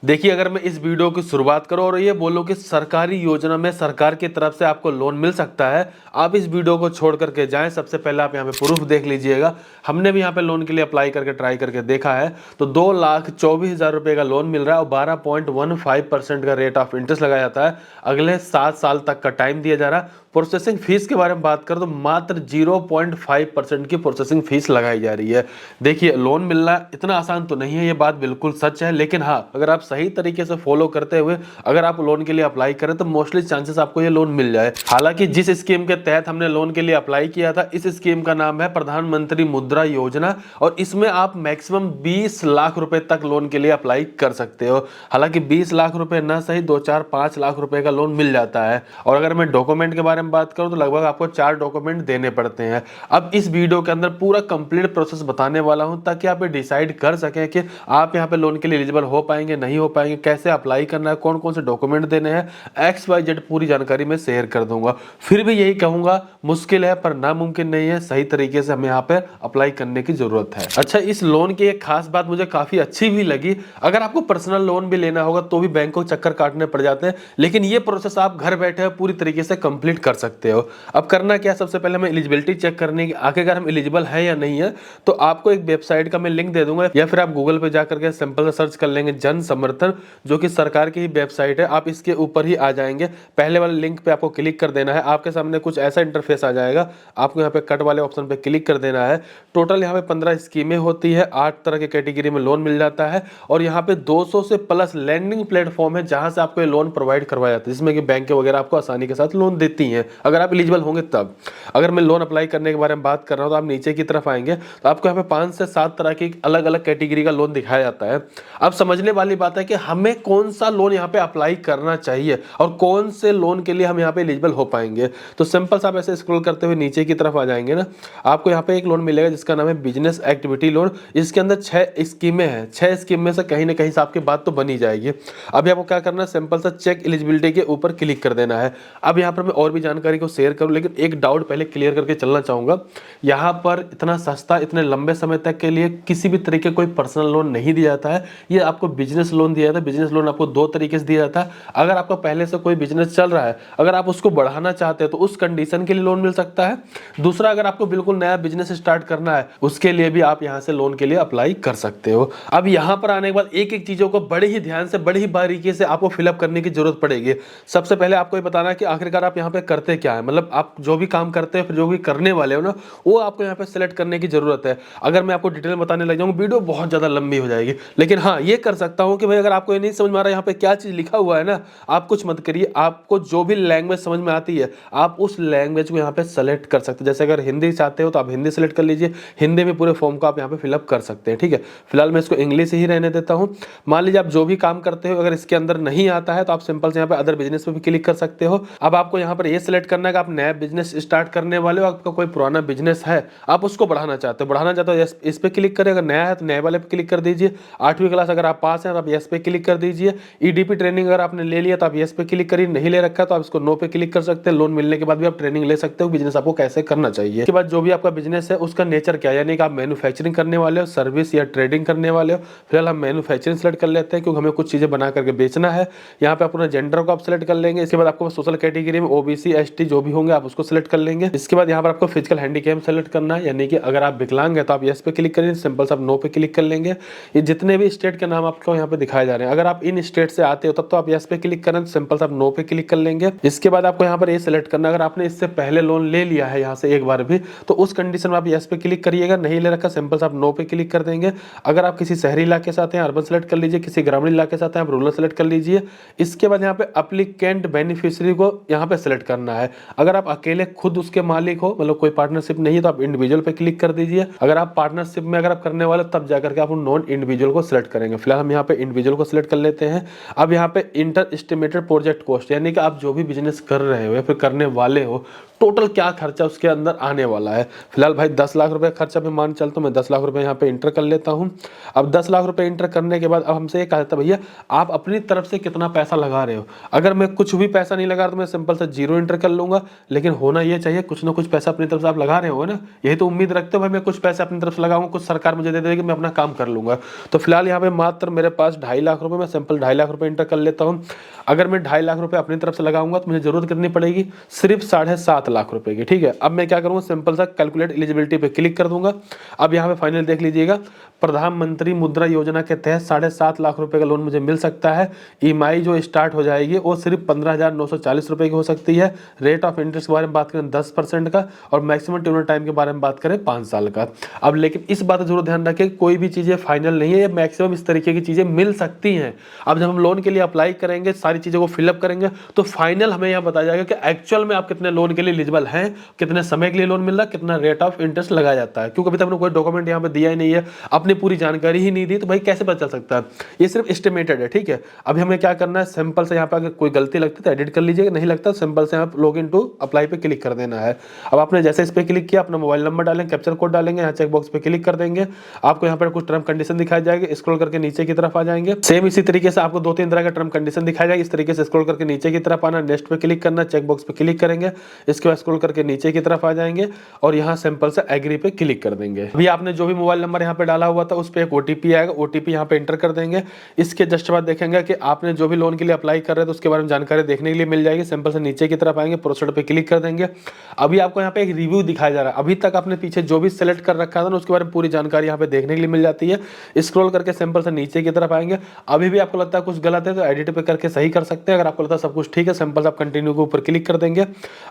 देखिए, अगर मैं इस वीडियो की शुरुआत करूं और ये बोलूं कि सरकारी योजना में सरकार की तरफ से आपको लोन मिल सकता है, आप इस वीडियो को छोड़ करके जाएं। सबसे पहले आप यहाँ पे प्रूफ देख लीजिएगा। हमने भी यहाँ पे लोन के लिए अप्लाई करके ट्राई करके देखा है, तो 2,24,000 रुपये का लोन मिल रहा है और 12.15% का रेट ऑफ इंटरेस्ट लगाया जाता है। अगले 7 साल तक का टाइम दिया जा रहा है। प्रोसेसिंग फीस के बारे में बात करें तो मात्र 0.5% की प्रोसेसिंग फीस लगाई जा रही है। देखिए, लोन मिलना इतना आसान तो नहीं है, ये बात बिल्कुल सच है, लेकिन हाँ, अगर आप सही तरीके से फॉलो करते हुए अगर आप लोन के लिए अप्लाई करें तो मोस्टली चांसेस आपको ये लोन मिल जाए। हालांकि जिस स्कीम के तहत हमने लोन के लिए अप्लाई किया था, इस स्कीम का नाम है प्रधानमंत्री मुद्रा योजना और इसमें आप मैक्सिमम 20 लाख रुपए तक लोन के लिए अप्लाई कर सकते हो। हालांकि 20 लाख रुपए ना सही 2, 4, 5 लाख रुपए का लोन मिल जाता है। और अगर मैं डॉक्यूमेंट के बारे में बात करूं तो लगभग आपको 4 डॉक्यूमेंट देने पड़ते हैं। अब इस वीडियो के अंदर पूरा कंप्लीट प्रोसेस बताने वाला हूं ताकि आप ये डिसाइड कर सकें कि आप यहां पे लोन के लिए एलिजिबल हो पाएंगे, नहीं हो पाएंगे, कैसे अप्लाई करना है, कौन कौन से डॉक्यूमेंट देने हैं, XYZ पूरी जानकारी मैं शेयर कर दूंगा। फिर भी यही कहूंगा, मुश्किल है पर नामुमकिन नहीं है। सही तरीके से हमें यहाँ पे अप्लाई करने की जरूरत है। अच्छा, इस लोन की एक खास बात मुझे काफी अच्छी भी लगी। अगर आपको पर्सनल लोन भी लेना होगा तो भी बैंक को चक्कर काटने पड़ जाते हैं, लेकिन ये प्रोसेस आप घर बैठे पूरी तरीके से कंप्लीट कर सकते हो। अब करना क्या, सबसे पहले हमें एलिजिबिलिटी चेक करने की, आखिरकार हम एलिजिबल है या नहीं है। तो आपको एक वेबसाइट का मैं लिंक दे दूंगा या फिर आप गूगल पे जाकर के सिंपल सर्च कर लेंगे जन समर्थन, जो कि सरकार की ही वेबसाइट है। आप इसके ऊपर ही आ जाएंगे, पहले वाले लिंक पे आपको क्लिक कर देना है। आपके सामने कुछ ऐसा इंटरफेस आ जाएगा, आपको यहाँ पे कट वाले ऑप्शन पे क्लिक कर देना है। टोटल यहाँ पे 15 स्कीमें होती है, 8 तरह के कैटेगरी में लोन मिल जाता है और यहाँ पे 200 से प्लस लैंडिंग प्लेटफॉर्म है जहां से आपको ये लोन प्रोवाइड करवाया जाता है, जिसमें कि बैंक वगैरह आपको आसानी के साथ लोन देती हैं अगर आप एलिजिबल होंगे तब। अगर मैं लोन अप्लाई करने के बारे में बात कर रहा हूँ तो आप नीचे की तरफ आएंगे तो आपको यहाँ पे 5 से 7 तरह की अलग अलग कैटेगरी का लोन दिखाया जाता है। अब समझने वाली बात है कि हमें कौन सा लोन यहाँ पे अप्लाई करना चाहिए और कौन से लोन के लिए हम यहाँ पे एलिजिबल हो पाएंगे। तो सिंपल सा आप ऐसे स्क्रॉल करते हुए नीचे की तरफ आ जाएंगे ना, आपको यहाँ पे एक लोन मिलेगा जिसका नाम है बिजनेस एक्टिविटी लोन। इसके अंदर 6 स्कीमें हैं, 6 स्कीम में से कहीं ना कहीं से आपकी बात तो बनी जाएगी। अभी आपको क्या करना है, सिंपल सा चेक एलिजिबिलिटी के ऊपर क्लिक कर देना है। अब यहाँ पर मैं और भी जानकारी को शेयर करूँ, लेकिन एक डाउट पहले क्लियर करके चलना चाहूंगा। यहाँ पर इतना सस्ता, इतने लंबे समय तक के लिए किसी भी तरीके कोई पर्सनल लोन नहीं दिया जाता है। ये आपको बिजनेस लोन दिया जाता है। बिजनेस लोन आपको 2 तरीके से दिया जाता है। अगर आपका पहले से कोई बिजनेस चल रहा है, अगर आप उसको बढ़ाना चाहते हैं तो उस कंडीशन के लिए लोन मिल सकता है। दूसरा, अगर आपको बिल्कुल नया बिजनेस स्टार्ट करना है उसके लिए भी आप यहाँ से लोन के लिए अप्लाई कर सकते हो। अब यहाँ पर आने के बाद एक एक चीजों को बड़े ही ध्यान से, बड़ी ही बारीकी से आपको फिलअप करने की जरूरत पड़ेगी। सबसे पहले आपको ये बताना है कि आखिरकार आप यहाँ पे करते क्या है, मतलब आप जो भी काम करते हैं, फिर जो भी करने वाले हो ना, वो आपको यहाँ पे सिलेक्ट करने की जरूरत है। अगर मैं आपको डिटेल बताने लग जाऊंगा वीडियो बहुत ज्यादा लंबी हो जाएगी, लेकिन हाँ, ये कर सकता हूँ कि भाई अगर आपको ये नहीं समझ में आ रहा है यहाँ पे क्या चीज लिखा हुआ है ना, आप कुछ मत करिए। आपको जो भी लैंग्वेज समझ में आती है आप उस लैंग्वेज को यहाँ पे सेलेक्ट कर सकते हैं। जैसे अगर हिंदी चाहते हो तो आप हिंदी सेलेक्ट कर लीजिए, हिंदी में पूरे फॉर्म को आप यहाँ पे फिलअप कर सकते हैं। ठीक है, फिलहाल मैं इसको इंग्लिश ही रहने देता हूँ। मान लीजिए आप जो भी काम करते हो अगर इसके अंदर नहीं आता है तो आप सिंपल से यहाँ पे अदर बिजनेस पे भी क्लिक कर सकते हो। अब आपको यहाँ पर ये सिलेक्ट करना है कि आप नया बिजनेस स्टार्ट करने वाले हो, आपका कोई पुराना बिजनेस है आप उसको बढ़ाना चाहते हो, इस पे क्लिक करें। अगर नया है तो नए वाले पे क्लिक कर दीजिए। 8वीं क्लास अगर आप पास हैं तो आप यस पे क्लिक कर दीजिए। EDP ट्रेनिंग अगर आपने ले लिया तो आप यस पे क्लिक करिए, नहीं ले रखा तो आप इसको नो पे क्लिक कर सकते हैं। लोन मिलने के बाद भी आप ट्रेनिंग ले सकते हो बिजनेस आपको कैसे करना चाहिए। इसके बाद जो भी आपका बिजनेस है उसका नेचर क्या है, यानी कि आप मैन्युफैक्चरिंग करने वाले हो, सर्विस या ट्रेडिंग करने वाले हो। फिलहाल हम मैन्युफैक्चरिंग सेलेक्ट कर लेते हैं क्योंकि हमें कुछ चीजें बना करके बेचना है। यहाँ पे अपना जेंडर को आप सेलेक्ट कर लेंगे। इसके बाद आपको सोशल कैटेगरी में OBC ST जो भी होंगे आप उसको सिलेक्ट कर लेंगे। इसके बाद यहाँ पर आपको फिजिकल हैंडीकैप सेलेक्ट करना है, यानी कि अगर आप विकलांग है तो आप यस पे क्लिक करिए, सिंपल से आप नो पे क्लिक कर लेंगे। ये जितने भी स्टेट के नाम आपको यहाँ पे दिखाए जा रहे हैं, अगर आप इन स्टेट से आते हो तब तो आप यस पे क्लिक करें, सिंपल से आप नो पे क्लिक कर लेंगे। इसके बाद आपको यहाँ पर ये सिलेक्ट करना, अगर आपने इससे पहले लोन ले लिया है यहाँ से एक बार भी तो उस कंडीशन में आप यस पे क्लिक करिएगा, नहीं ले रखा सिंपल से आप नो पे क्लिक कर देंगे। अगर आप किसी शहरी इलाके से आते हैं अर्बन सेलेक्ट कर लीजिए, किसी ग्रामीण इलाके से आते हैं आप रूरल सेलेक्ट कर लीजिए। इसके बाद यहाँ पे अप्लीकेंट बेनिफिशियरी को यहाँ पे सेलेक्ट करना है। अगर आप अकेले खुद उसके मालिक हो, मतलब कोई पार्टनरशिप नहीं है तो आप इंडिविजुअल पे क्लिक कर दीजिए। अगर आप पार्टनरशिप में अगर आप करने वाले तब जाकर के आप नॉन इंडिविजुअल को सिलेक्ट करेंगे। फिलहाल हम यहाँ पे इंडिविजुअल को सिलेक्ट कर लेते हैं। अब यहाँ पे इंटर एस्टिमेटेड प्रोजेक्ट कॉस्ट, यानी कि आप जो भी बिजनेस कर रहे हो या फिर करने वाले हो टोटल क्या खर्चा उसके अंदर आने वाला है। फिलहाल भाई 10 लाख रुपए खर्चा मैं मान चलता हूँ, मैं 10 लाख रुपए यहाँ पे इंटर कर लेता हूँ। अब 10 लाख रुपए इंटर करने के बाद अब हमसे ये कहा था भैया आप अपनी तरफ से कितना पैसा लगा रहे हो। अगर मैं कुछ भी पैसा नहीं लगा रहा तो मैं सिंपल से 0 इंटर कर लूंगा, लेकिन होना ये चाहिए कुछ ना कुछ पैसा अपनी तरफ से आप लगा रहे हो ना, यही तो उम्मीद रखते हो भाई मैं कुछ पैसे अपनी तरफ से लगाऊंगा, कुछ सरकार मुझे दे देगी, मैं अपना काम कर लूंगा। तो फिलहाल यहाँ पे मात्र मेरे पास 2.5 लाख रुपए, मैं सिंपल 2.5 लाख रुपए इंटर कर लेता हूँ। अगर मैं 2.5 लाख रुपए अपनी तरफ से लगाऊंगा तो मुझे जरूरत कितनी पड़ेगी, सिर्फ 7.5 लाख रुपए की। ठीक है, अब मैं क्या करूँगा, सिंपल सा कैलकुलेट एलिजिबिलिटी पे क्लिक कर दूंगा। अब यहाँ पे फाइनल देख लीजिएगा, प्रधानमंत्री मुद्रा योजना के तहत 7.5 लाख रुपए का लोन मुझे मिल सकता है। ईएमआई जो स्टार्ट हो जाएगी वो सिर्फ 15,940 रुपए की हो सकती है। रेट ऑफ इंटरेस्ट के बारे में बात करें 10% का, और मैक्सिमम टेन्योर टाइम के बारे में बात करें 5 साल का। अब लेकिन इस बात का जरूर ध्यान रखें, कोई भी चीजें फाइनल नहीं है, ये मैक्सिमम इस तरीके की चीजें मिल सकती हैं। अब जब हम लोन के लिए अप्लाई करेंगे, सारी चीजों को फिलअप करेंगे, तो फाइनल हमें यहाँ बताया जाएगा कि एक्चुअल में आप कितने लोन के लिए एलिजिबल हैं, कितने समय के लिए लोन मिल रहा है, कितना रेट ऑफ इंटरेस्ट लगाया जाता है। क्योंकि अभी तक हमने कोई डॉक्यूमेंट यहाँ पे दिया ही नहीं है, अपनी पूरी जानकारी ही नहीं दी, तो भाई कैसे पता चल सकता है। ये सिर्फ एस्टिमेटेड है। ठीक है, अभी हमें क्या करना है, सिंपल से यहाँ पे अगर कोई गलती लगती है तो एडिट कर लीजिएगा, नहीं लगता सिंपल से आप लॉग इन टू अप्लाई पे क्लिक कर देना है। अब आपने जैसे इस पे क्लिक किया, अपना मोबाइल नंबर डालेंगे, कैप्चर कोड डालेंगे, यहाँ चेक बॉक्स पे क्लिक कर देंगे। आपको यहाँ पर कुछ टर्म कंडीशन दिखाई जाएगी, स्क्रॉल करके नीचे की तरफ आ जाएंगे। सेम इसी तरीके से आपको 2-3 तरह का टर्म कंडीशन दिखाई जाएगी, इस तरीके से स्क्रॉल करके नीचे की तरफ आना, नेक्स्ट पे क्लिक करना, चेक बॉक्स पे क्लिक करेंगे, इसके बाद स्क्रॉल करके नीचे की तरफ आ जाएंगे और यहाँ सिंपल से एग्री पे क्लिक कर देंगे। अभी आपने जो भी मोबाइल नंबर यहाँ पे डाला हुआ था उस पे एक ओटीपी आएगा, ओटीपी यहाँ पे एंटर कर देंगे। इसके जस्ट बाद देखेंगे कि आपने जो भी लोन के लिए अप्लाई कर रहे थे उसके बारे में जानकारी देखने के लिए मिल जाएगी। सिंपल से नीचे की तरफ आएंगे, प्रोसीड पे क्लिक कर देंगे। अभी आपको यहाँ पे एक रिव्यू दिखाया जा रहा है, अभी तक आपने पीछे जो भी सिलेक्ट कर रखा था ना उसके बारे में पूरी जानकारी यहाँ पे देखने के लिए मिल जाती है। स्क्रॉल करके सिंपल से नीचे की तरफ आएंगे। अभी भी आपको लगता है कुछ गलत है तो एडिट पे करके सही कर सकते हैं। अगर आपको लगता है सब कुछ ठीक है, सिंपल से आप कंटिन्यू के ऊपर क्लिक कर देंगे।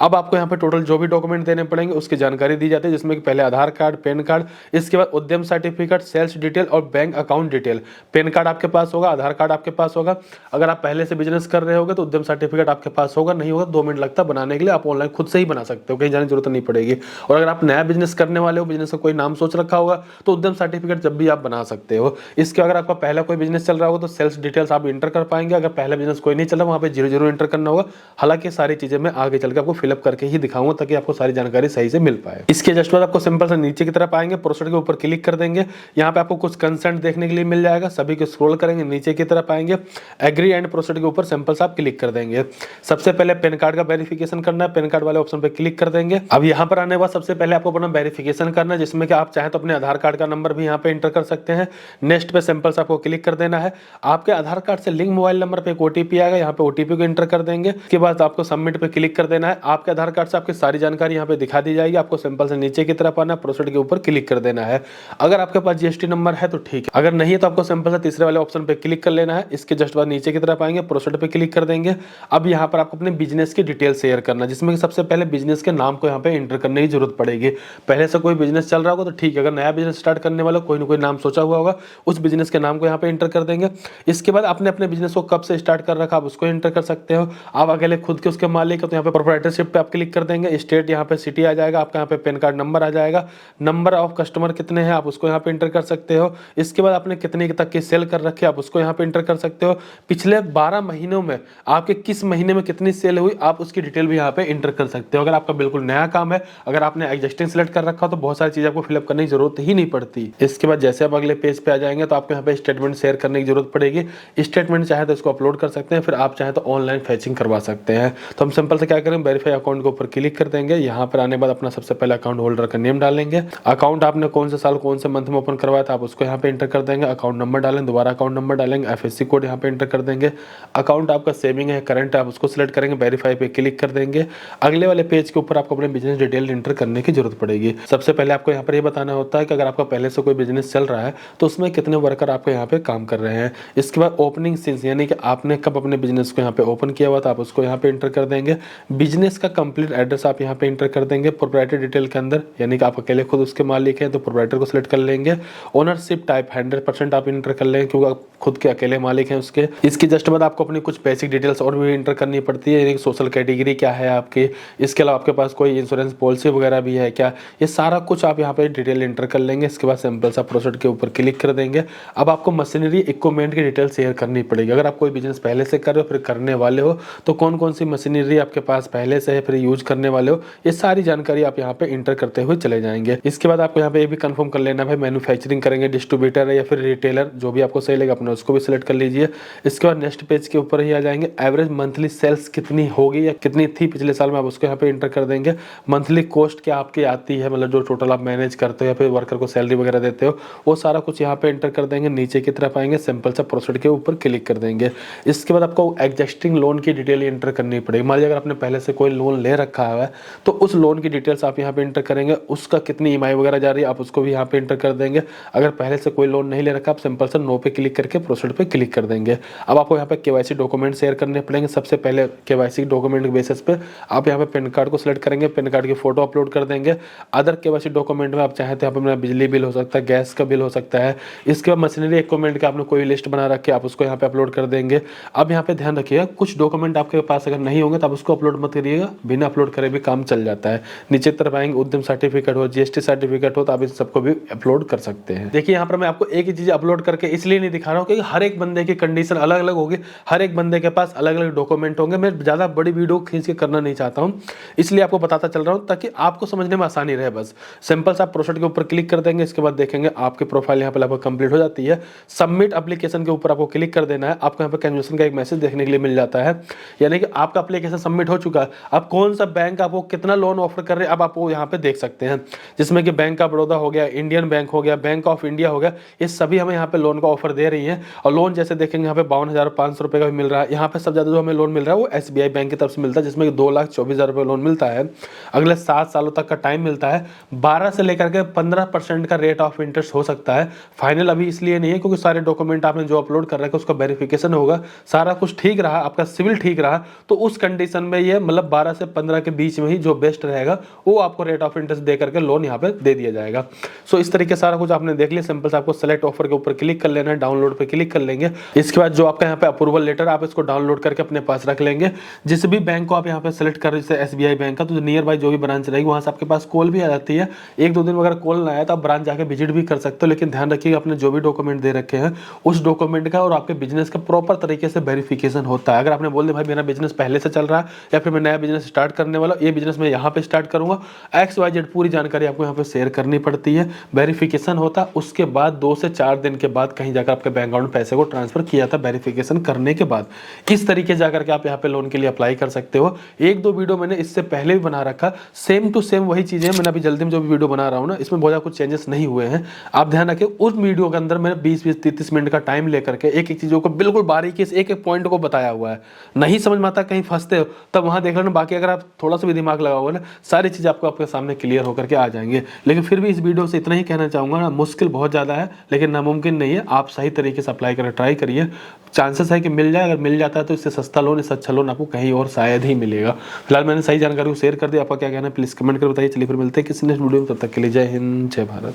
अब आपको यहाँ पे टोटल जो भी डॉक्यूमेंट देने पड़ेंगे उसकी जानकारी दी जाती है, जिसमें कि पहले आधार कार्ड, पैन कार्ड, इसके बाद उद्यम सर्टिफिकेट, सेल्स डिटेल और bank account detail. Pan card आपके पास होगा, आधार कार्ड आपके पास होगा। अगर आप पहले से बिजनेस कर रहे होगे तो उद्यम सर्टिफिकेट आपके पास होगा, नहीं होगा 2 मिनट लगता है बनाने के लिए, आप ऑनलाइन खुद से ही बना सकते हो, कहीं जाने की जरूरत नहीं पड़ेगी। और अगर आप नया बिजनेस करने वाले हो, बिजनेस का कोई नाम सोच रखा होगा तो उद्यम सर्टिफिकेट जब भी आप बना सकते हो। इसके अगर आपका पहला कोई बिजनेस चल रहा होगा तो सेल्स डिटेल्स आप इंटर कर पाएंगे। अगर पहला बिजनेस कोई नहीं चल रहा वहाँ पे 0 इंटर करना होगा। हालांकि सारी चीजें मैं आगे चल के आपको फिलअप करके ही दिखाऊंगा ताकि आपको सारी जानकारी सही से मिल पाए। इसके जस्ट बाद आपको सिंपल से नीचे की तरफ आएंगे, प्रोसीड के ऊपर क्लिक कर देंगे। यहाँ पे आपको कुछ कंसेंट देखने के लिए मिल जाएगा, सभी को स्क्रॉल करेंगे, नीचे की तरफ आएंगे, एग्री एंड प्रोसीड के ऊपर सिंपल से आप क्लिक कर देंगे। सबसे पहले पैन कार्ड का वेरिफिकेशन करना है, पैन कार्ड वाले ऑप्शन पे क्लिक कर देंगे। अब यहाँ पर आने के बाद सबसे पहले आपको अपना वेरिफिकेशन करना है, जिसमें कि आप चाहे तो अपने आधार कार्ड का नंबर भी यहाँ पे एंटर कर सकते हैं। नेक्स्ट पे सिंपल से आपको क्लिक कर देना है। आपके आधार कार्ड से लिंक मोबाइल नंबर पे एक ओटीपी आएगा, यहाँ पे ओटीपी को एंटर कर देंगे। उसके बाद आपको सबमिट पे क्लिक कर देना है। आपके आधार कार्ड से आपकी सारी जानकारी यहाँ पे दिखा दी जाएगी। आपको सिंपल से नीचे की तरफ आना, प्रोसीड के ऊपर क्लिक कर देना है। अगर आपके पास जीएसटी नंबर है तो ठीक है, अगर नहीं है तो आपको सिंपल से तीसरे वाले ऑप्शन पे क्लिक कर लेना है। इसके जस्ट बाद नीचे की तरफ आएंगे, प्रोसीड पे क्लिक कर देंगे। अब यहाँ पर आपको अपने बिजनेस की डिटेल शेयर करना, जिसमें सबसे पहले बिजनेस के नाम को यहाँ पे एंटर करने की जरूरत पड़ेगी। पहले से कोई बिजनेस चल रहा होगा तो ठीक है, अगर नया बिजनेस स्टार्ट करने वाला कोई ना कोई नाम सोचा हुआ होगा, उस बिजनेस के नाम को यहाँ पे एंटर कर देंगे। इसके बाद आपने अपने बिजनेस को कब से स्टार्ट कर रखा आप उसको एंटर कर सकते हो। आप अकेले खुद के उसके मालिक हो तो यहाँ पे प्रोप्राइटरशिप पे आप क्लिक कर देंगे। स्टेट यहाँ पे सिटी आ जाएगा, आपका यहाँ पे पैन कार्ड नंबर आ जाएगा। नंबर ऑफ कस्टमर कितने हैं आप उसको यहाँ पे एंटर कर सकते हो। इसके बाद आपने कितने तक की सेल कर रखी है आप उसको यहाँ पे एंटर कर सकते हो। पिछले 12 महीनों में आपके किस महीने में कितनी सेल हुई आप उसकी डिटेल भी यहाँ पे एंटर कर सकते हो। अगर आपका बिल्कुल नया काम है, अगर आपने एग्जिस्टिंग सेलेक्ट कर रखा हो तो बहुत सारी चीजें आपको फिलअप करने की जरूरत ही नहीं पड़ती। इसके बाद जैसे आप अगले पेज पे आ जाएंगे तो आपको यहाँ पे स्टेटमेंट शेयर करने की जरूरत पड़ेगी। स्टेटमेंट चाहे तो इसको अपलोड कर सकते हैं, फिर आप चाहे तो ऑनलाइन फैचिंग करवा सकते हैं। तो हम सिंपल से क्या करें, वेरीफाई अकाउंट के ऊपर क्लिक कर देंगे। यहाँ पर आने बाद अपना सबसे पहले अकाउंट होल्डर का नेम डालेंगे। अकाउंट आपने कौन से साल कौन से मंथ में ओपन करवाया था आप उसको यहाँ पे एंटर कर देंगे। अकाउंट नंबर डालेंगे, दोबारा अकाउंट नंबर डालेंगे, एफएससी कोड यहाँ पे एंटर कर देंगे। अकाउंट आपका सेविंग है, करंट है, आप उसको सिलेक्ट करेंगे, वेरीफाई पे क्लिक कर देंगे। अगले वाले पेज के ऊपर आपको अपने बिजनेस डिटेल एंटर करने की जरूरत पड़ेगी। सबसे पहले आपको यहाँ पर ये बताना होता है कि अगर आपका पहले से कोई बिजनेस चल रहा है तो उसमें कितने वर्कर आपके यहाँ पे काम कर रहे हैं। इसके बाद ओपनिंग सीन्स यानी कि आपने कब अपने बिजनेस को यहाँ पे ओपन किया हुआ था आप उसको यहाँ पे एंटर कर देंगे। बिजनेस का कंप्लीट एड्रेस आप यहाँ पे एंटर कर देंगे प्रोप्राइटर डिटेल के अंदर, यानी कि आप अकेले खुद उसके मालिक हैं तो प्रोप्राइटर को सिलेक्ट कर लेंगे। ओनरशिप टाइप 100% आप एंटर कर लेंगे क्योंकि आप खुद के अकेले मालिक हैं उसके। इसके जस्ट बाद आपको अपनी कुछ बेसिक डिटेल्स और भी एंटर करनी पड़ती है, यानी कि सोशल कैटेगरी क्या है आपकी, इसके अलावा आपके पास कोई इंश्योरेंस पॉलिसी वगैरह भी है क्या, ये सारा कुछ आप यहाँ पे डिटेल एंटर कर लेंगे। इसके बाद सिंपल सा प्रोसीड के ऊपर क्लिक कर देंगे। अब आपको मशीनरी इक्विपमेंट की डिटेल शेयर करनी पड़ेगी। अगर आप कोई बिजनेस पहले से कर रहे हो फिर करने वाले हो तो कौन कौन सी मशीनरी आपके पास पहले से है फिर यूज करने वाले हो, ये सारी जानकारी आप यहाँ पे इंटर करते हुए चले जाएंगे। इसके बाद आपको यहाँ पे ये भी कंफर्म कर लेना है मैन्युफैक्चरिंग करेंगे, डिस्ट्रीब्यूटर है या फिर रिटेलर, जो भी आपको सही लगे अपना उसको भी सिलेक्ट कर लीजिए। इसके बाद नेक्स्ट पेज के ऊपर ही आ जाएंगे, एवरेज मंथली सेल्स कितनी होगी या कितनी थी पिछले साल में आप उसको यहाँ पे इंटर कर देंगे। मंथली कॉस्ट क्या आपकी आती है, मतलब जो टोटल आप मैनेज करते हो या फिर वर्कर को सैलरी वगैरह देते हो वो सारा कुछ यहाँ पे एंटर कर देंगे। नीचे की तरफ आएंगे, करेंगे, सिंपल सा प्रोसीड के ऊपर क्लिक कर देंगे। इसके बाद आपको एग्जिस्टिंग लोन की डिटेल एंटर करनी पड़ेगी। मान लीजिए अगर आपने पहले से कोई लोन ले रखा है तो उस लोन की डिटेल्स आप यहाँ पे एंटर करेंगे, उसका कितनी ईएमआई वगैरह जा रही है आप उसको भी यहाँ पे एंटर कर देंगे। अगर पहले से कोई लोन नहीं ले रखा आप सिंपल सा नो पे क्लिक करके प्रोसीड पे क्लिक कर देंगे। अब आपको यहाँ पे केवाईसी डॉक्यूमेंट शेयर करने पड़ेंगे। सबसे पहले केवाईसी डॉक्यूमेंट के बेसिस पे आप यहाँ पे पैन कार्ड को सिलेक्ट करेंगे, पैन कार्ड की फोटो अपलोड कर देंगे। अदर केवाईसी डॉक्यूमेंट में आप चाहें तो यहाँ पे मेरा बिजली बिल हो सकता है, गैस का बिल हो सकता है। इसके बाद मशीनरी इक्विपमेंट का आपने कोई लिस्ट बना रखी है आप उसको यहाँ पे अपलोड कर देंगे। अब यहाँ पे ध्यान रखिएगा कुछ डॉक्यूमेंट आपके पास अगर नहीं होंगे तो आप उसको अपलोड मत करिएगा, बिना अपलोड करे भी काम चल जाता है। नीचे तरफ आएंगे, उद्यम सर्टिफिकेट हो, जीएसटी सर्टिफिकेट हो, तो आप इन सबको भी अपलोड कर सकते हैं। देखिए यहाँ पर मैं आपको एक ही चीज अपलोड करके इसलिए नहीं दिखा रहा हूँ क्योंकि हर एक बंदे की कंडीशन अलग अलग होगी, हर एक बंदे के पास अलग अलग डॉक्यूमेंट होंगे। मैं ज्यादा बड़ी वीडियो खींच के करना नहीं चाहता हूँ, इसलिए आपको बताता चल रहा हूँ ताकि आपको समझने में आसानी रहे। बस सिंपल सा प्रोसीड के ऊपर क्लिक कर देंगे। इसके बाद देखेंगे आपकी प्रोफाइल यहाँ पे लगभग कंप्लीट हो जाती है। सबमिट एप्लीकेशन के ऊपर आपको क्लिक कर देना है। आपको यहाँ पे कैंसिलेशन का एक मैसेज देखने के लिए मिल जाता है, यानी कि आपका एप्लीकेशन सबमिट हो चुका है। अब कौन सा बैंक आपको कितना लोन ऑफर कर रहे हैं अब आप यहाँ पे देख सकते हैं, जिसमें कि बैंक ऑफ बड़ौदा हो गया, इंडियन बैंक हो गया, बैंक ऑफ इंडिया हो गया, ये सभी हमें यहाँ पे लोन का ऑफर दे रही है। और लोन जैसे देखेंगे यहाँ पे 52,500 रुपये का भी मिल रहा है। यहाँ पे सबसे ज्यादा जो हमें लोन मिल रहा है वो SBI बैंक की तरफ से मिलता है, जिसमें 2,24,000 रुपये लोन मिलता है। अगले 7 सालों तक का टाइम मिलता है। 12 से लेकर के 15% का रेट ऑफ इंटरेस्ट हो सकता है। फाइनल अभी इसलिए नहीं है क्योंकि सारे डॉक्यूमेंट आपने जो अपलोड कर रखा है उसका वेरिफिकेशन होगा, सारा कुछ ठीक रहा, आपका सिविल ठीक रहा तो उस कंडीशन में ये मतलब 12 से 15 के बीच में ही जो बेस्ट रहेगा वो आपको रेट ऑफ इंटरेस्ट दे करके लोन यहाँ पे दे दिया जाएगा। सो इस तरीके सारा कुछ आपने देख लिया। सिंपल से आपको सेलेक्ट ऑफर के ऊपर क्लिक कर लेना है, डाउनलोड पे क्लिक कर लेंगे। इसके बाद जो आपका यहाँ पे अप्रूवल लेटर आप इसको डाउनलोड करके अपने पास रख लेंगे। जिस भी बैंक को आप यहाँ पे सेलेक्ट कर रहे हैं, जैसे SBI बैंक का, तो नियर बाई जो भी ब्रांच रहेगी वहाँ से आपके पास कॉल भी आ जाती है। 1-2 दिन अगर कॉल ना आया तो आप ब्रांच जाके विजिट भी कर सकते हो, लेकिन ध्यान रखिएगा अपने जो भी डॉक्यूमेंट दे रखे हैं उस डॉक्यूमेंट का और आपके बिजनेस का प्रॉपर तरीके से वेरिफिकेशन होता है। अगर आपने बोल दिया भाई मेरा बिजनेस पहले से चल रहा है या फिर मैं नया बिजनेस स्टार्ट करने वाला, ये बिजनेस मैं यहाँ पे स्टार्ट करूंगा, XYZ पूरी जानकारी आपको यहाँ पे शेयर करनी पड़ती है। वेरिफिकेशन होता है, उसके बाद 2 से 4 दिन के बाद कहीं जाकर आपके बैंक अकाउंट में पैसे को ट्रांसफर किया था वेरिफिकेशन करने के बाद। इस तरीके से जाकर के आप यहाँ पे लोन के लिए अप्लाई कर सकते हो। 1-2 वीडियो मैंने इससे पहले भी बना रखा, सेम टू सेम वही चीजें मैंने अभी जल्दी में जो भी वीडियो बना रहा हूँ ना, इसमें बहुत कुछ चेंजेस नहीं हुए हैं। आप ध्यान रखें उस वीडियो के अंदर मैंने 20-30 मिनट का टाइम लेकर के एक एक चीजों को बिल्कुल बारीकी से एक एक पॉइंट को बताया हुआ है। नहीं समझ में आता कहीं फंसते हो तब वहां देख लेना, बाकी अगर आप थोड़ा सा भी दिमाग लगाओगे ना सारी चीज़ आपको आपके सामने क्लियर होकर के आ जाएंगे। लेकिन फिर भी इस वीडियो से इतना ही कहना चाहूँगा ना, मुश्किल बहुत ज़्यादा है लेकिन नामुमकिन नहीं है। आप सही तरीके से अप्लाई करें, ट्राई करिए, चांसेस है कि मिल जाए। अगर मिल जाता है तो इससे सस्ता लोन, इससे अच्छा लोन आपको कहीं और शायद ही मिलेगा। फिलहाल मैंने सही जानकारी को शेयर कर दी, आपका क्या कहना है प्लीज़ कमेंट कर बताइए। चलिए फिर मिलते हैं किसी नेक्स्ट वीडियो में, तब तक के लिए जय हिंद, जय भारत।